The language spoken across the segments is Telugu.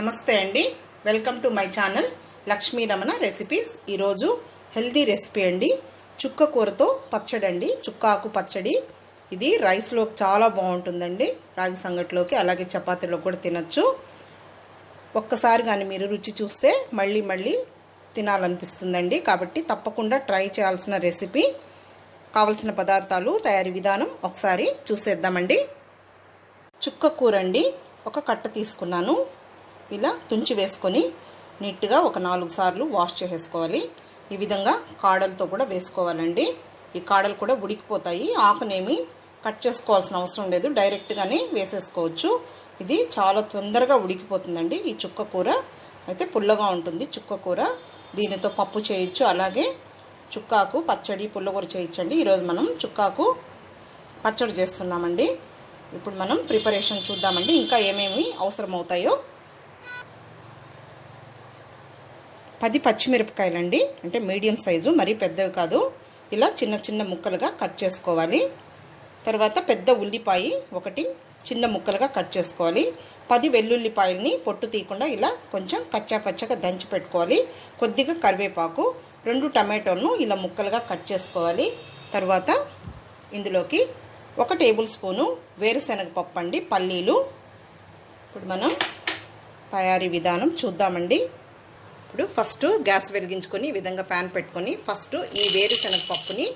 నమస్తే అండి, welcome to my channel Lakshmi Ramana recipes. ఈరోజు హెల్దీ రెసిపీ అండి, చుక్క కూరతో పచ్చడి అండి. చుక్కాకు పచ్చడి. ఇది రైస్లోకి చాలా బాగుంటుందండి, రాగి సంగటిలోకి, అలాగే చపాతీలో కూడా తినచ్చు. ఒక్కసారి కానీ మీరు రుచి చూస్తే మళ్ళీ మళ్ళీ తినాలనిపిస్తుందండి. కాబట్టి తప్పకుండా ట్రై చేయాల్సిన రెసిపీ. కావలసిన పదార్థాలు, తయారీ విధానం ఒకసారి చూసేద్దామండి. చుక్క కూర అండి. ఒక కట్ట తీసుకున్నాను. ఇలా తుంచి వేసుకొని నీట్గా ఒక 4 సార్లు వాష్ చేసేసుకోవాలి. ఈ విధంగా కాడలతో కూడా వేసుకోవాలండి. ఈ కాడలు కూడా ఉడికిపోతాయి. ఆకునేమి కట్ చేసుకోవాల్సిన అవసరం లేదు, డైరెక్ట్గానే వేసేసుకోవచ్చు. ఇది చాలా తొందరగా ఉడికిపోతుందండి. ఈ చుక్క కూర అయితే పుల్లగా ఉంటుంది. చుక్క కూర దీనితో పప్పు చేయొచ్చు, అలాగే చుక్కాకు పచ్చడి, పుల్లకూర చేయొచ్చండి. ఈరోజు మనం చుక్కాకు పచ్చడి చేస్తున్నామండి. ఇప్పుడు మనం ప్రిపరేషన్ చూద్దామండి, ఇంకా ఏమేమి అవసరం అవుతాయో. 10 పచ్చిమిరపకాయలండి, అంటే మీడియం సైజు, మరీ పెద్దవి కాదు. ఇలా చిన్న చిన్న ముక్కలుగా కట్ చేసుకోవాలి. తర్వాత పెద్ద ఉల్లిపాయ ఒకటి చిన్న ముక్కలుగా కట్ చేసుకోవాలి. 10 వెల్లుల్లిపాయలని పొట్టు తీయకుండా ఇలా కొంచెం కచ్చా పచ్చగా దంచి పెట్టుకోవాలి. కొద్దిగా కరివేపాకు, 2 టమాటోలను ఇలా ముక్కలుగా కట్ చేసుకోవాలి. తర్వాత ఇందులోకి 1 టేబుల్ స్పూను వేరుశనగపప్పు అండి, పల్లీలు. ఇప్పుడు మనం తయారీ విధానం చూద్దామండి. ఇప్పుడు ఫస్ట్ గ్యాస్ వెలిగించుకొని ఈ విధంగా ప్యాన్ పెట్టుకొని ఫస్ట్ ఈ వేరుశనగపప్పుని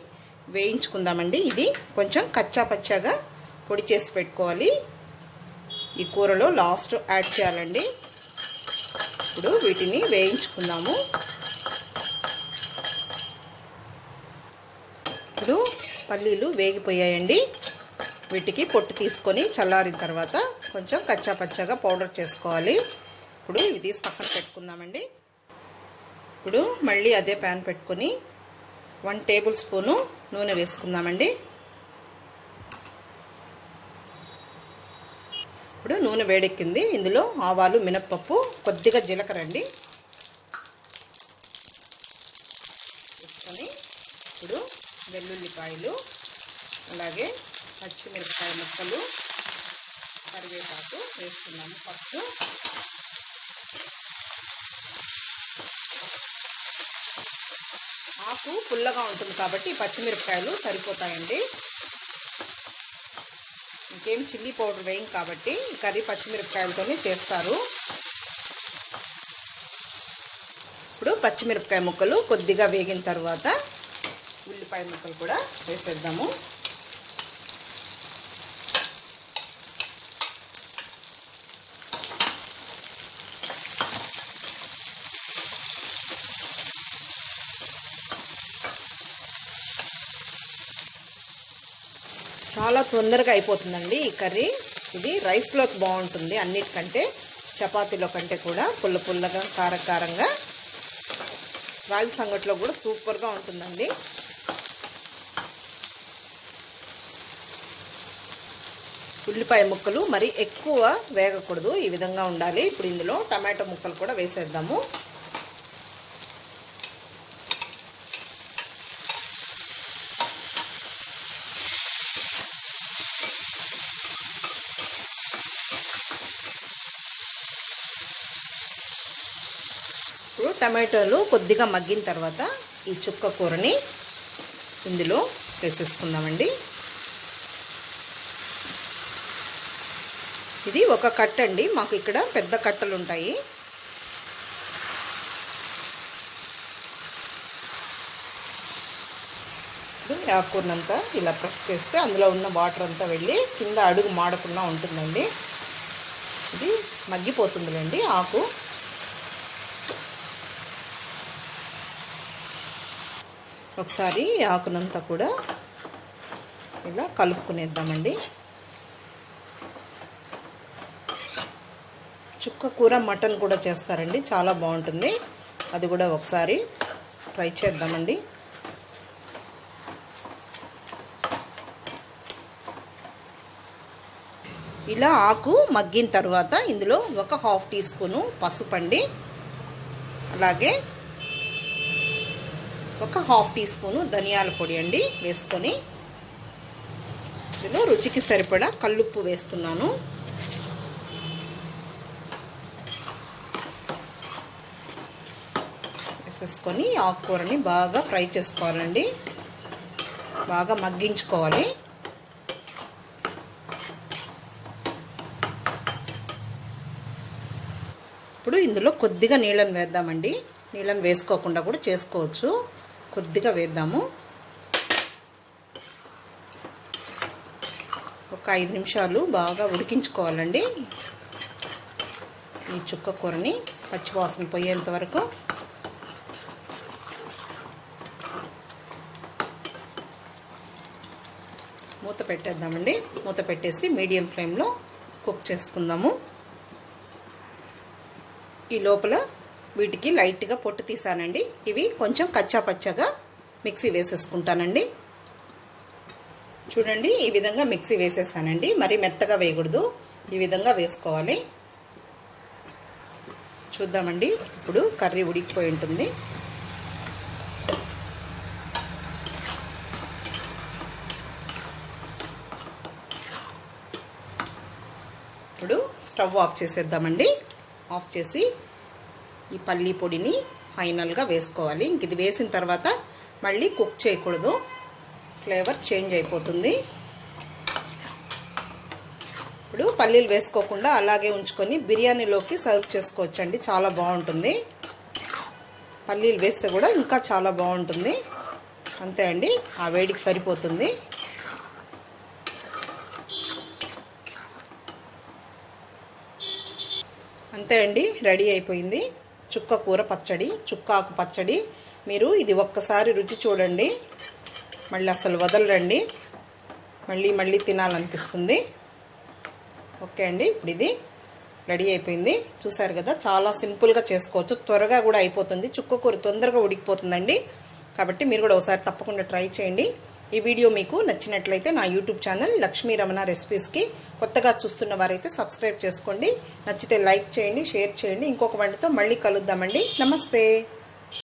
వేయించుకుందామండి. ఇది కొంచెం కచ్చా పచ్చాగా పొడి చేసి పెట్టుకోవాలి. ఈ కూరలో లాస్ట్ యాడ్ చేయాలండి. ఇప్పుడు వీటిని వేయించుకుందాము. ఇప్పుడు పల్లీలు వేగిపోయాయండి. వీటికి పొట్టు తీసుకొని చల్లారిన తర్వాత కొంచెం కచ్చా పచ్చాగా పౌడర్ చేసుకోవాలి. ఇప్పుడు ఇవి తీసి పక్కన పెట్టుకుందామండి. ఇప్పుడు మళ్ళీ అదే ప్యాన్ పెట్టుకొని 1 టేబుల్ స్పూను నూనె వేసుకుందామండి. ఇప్పుడు నూనె వేడెక్కింది. ఇందులో ఆవాలు, మినప్పప్పు, కొద్దిగా జీలకర్ర అండి వేసుకొని ఇప్పుడు వెల్లుల్లిపాయలు, అలాగే పచ్చిమిరపకాయ ముక్కలు, కరివేపాకు వేసుకున్నాము. ఫస్ట్ ఆకు పుల్లగా ఉంటుంది కాబట్టి పచ్చిమిరపకాయలు సరిపోతాయండి. ఇంకేం చిల్లీ పౌడర్ వేయం కాబట్టి కర్రీ పచ్చిమిరపకాయలతోనే చేస్తారు. ఇప్పుడు పచ్చిమిరపకాయ ముక్కలు కొద్దిగా వేగిన తర్వాత ఉల్లిపాయ ముక్కలు కూడా వేసేద్దాము. చాలా తొందరగా అయిపోతుందండి ఈ కర్రీ. ఇది రైస్లోకి బాగుంటుంది అన్నిటికంటే, చపాతీలో కంటే కూడా. పుల్ల పుల్లగా, కారంగా, రాగి సంగటిలో కూడా సూపర్గా ఉంటుందండి. ఉల్లిపాయ ముక్కలు మరి ఎక్కువ వేగకూడదు, ఈ విధంగా ఉండాలి. ఇప్పుడు ఇందులో టమాటో ముక్కలు కూడా వేసేద్దాము. ఇప్పుడు టమాటోలు కొద్దిగా మగ్గిన తర్వాత ఈ చుక్క కూరని ఇందులో వేసేసుకుందామండి. ఇది ఒక కట్ట అండి, మాకు ఇక్కడ పెద్ద కట్టలు ఉంటాయి. ఇప్పుడు ఆకుకూరనంతా ఇలా ప్రెస్ చేస్తే అందులో ఉన్న వాటర్ అంతా వెళ్ళి కింద అడుగు మాడకుండా ఉంటుందండి. ఇది మగ్గిపోతుందిలేండి ఆకు. ఒకసారి ఆకునంతా కూడా ఇలా కలుపుకునేద్దామండి. చుక్క కూర మటన్ కూడా చేస్తారండి, చాలా బాగుంటుంది. అది కూడా ఒకసారి ట్రై చేద్దామండి. ఇలా ఆకు మగ్గిన తర్వాత ఇందులో ఒక 1/2 టీ స్పూను పసుపు అండి, అలాగే ఒక 1/2 టీ స్పూను ధనియాల పొడి అండి వేసుకొని ఇందులో రుచికి సరిపడా కల్లుప్పు వేస్తున్నాను. వేసేసుకొని ఆకుకూరని బాగా ఫ్రై చేసుకోవాలండి, బాగా మగ్గించుకోవాలి. ఇప్పుడు ఇందులో కొద్దిగా నీళ్ళని వేద్దామండి. నీళ్ళని వేసుకోకుండా కూడా చేసుకోవచ్చు, కొద్దిగా వేద్దాము. ఒక 5 నిమిషాలు బాగా ఉడికించుకోవాలండి ఈ చుక్క కూరని, పచ్చివాసన పోయేంత వరకు. మూత పెట్టేద్దామండి. మూత పెట్టేసి మీడియం ఫ్లేమ్లో కుక్ చేసుకుందాము. ఈ లోపల వీటికి లైట్గా పొట్టు తీసానండి. ఇవి కొంచెం కచ్చా పచ్చగా మిక్సీ వేసేసుకుంటానండి. చూడండి, ఈ విధంగా మిక్సీ వేసేసానండి. మరి మెత్తగా వేయకూడదు, ఈ విధంగా వేసుకోవాలి. చూద్దామండి, ఇప్పుడు కర్రీ ఉడికిపోయి ఉంటుంది. ఇప్పుడు స్టవ్ ఆఫ్ చేసేద్దామండి. ఆఫ్ చేసి ఈ పల్లీ పొడిని ఫైనల్గా వేసుకోవాలి. ఇంక ఇది వేసిన తర్వాత మళ్ళీ కుక్ చేయకూడదు, ఫ్లేవర్ చేంజ్ అయిపోతుంది. ఇప్పుడు పల్లీలు వేసుకోకుండా అలాగే ఉంచుకొని బిర్యానీలోకి సర్వ్ చేసుకోవచ్చండి, చాలా బాగుంటుంది. పల్లీలు వేస్తే కూడా ఇంకా చాలా బాగుంటుంది. అంతే అండి, ఆ వేడికి సరిపోతుంది. అంతే అండి, రెడీ అయిపోయింది చుక్క కూర పచ్చడి, చుక్కాకు పచ్చడి. మీరు ఇది ఒక్కసారి రుచి చూడండి, మళ్ళీ అసలు వదలరండి, మళ్ళీ మళ్ళీ తినాలనిపిస్తుంది. ఓకే అండి, ఇప్పుడు ఇది రెడీ అయిపోయింది. చూసారు కదా, చాలా సింపుల్గా చేసుకోవచ్చు, త్వరగా కూడా అయిపోతుంది. చుక్క కూర తొందరగా ఉడికిపోతుందండి. కాబట్టి మీరు కూడా ఒకసారి తప్పకుండా ట్రై చేయండి. ఈ వీడియో మీకు నచ్చినట్లయితే నా యూట్యూబ్ ఛానల్ లక్ష్మీ రమణ రెసిపీస్కి కొత్తగా చూస్తున్న వారైతే సబ్స్క్రైబ్ చేసుకోండి. నచ్చితే లైక్ చేయండి, షేర్ చేయండి. ఇంకొక వంటతో మళ్ళీ కలుద్దామండి. నమస్తే.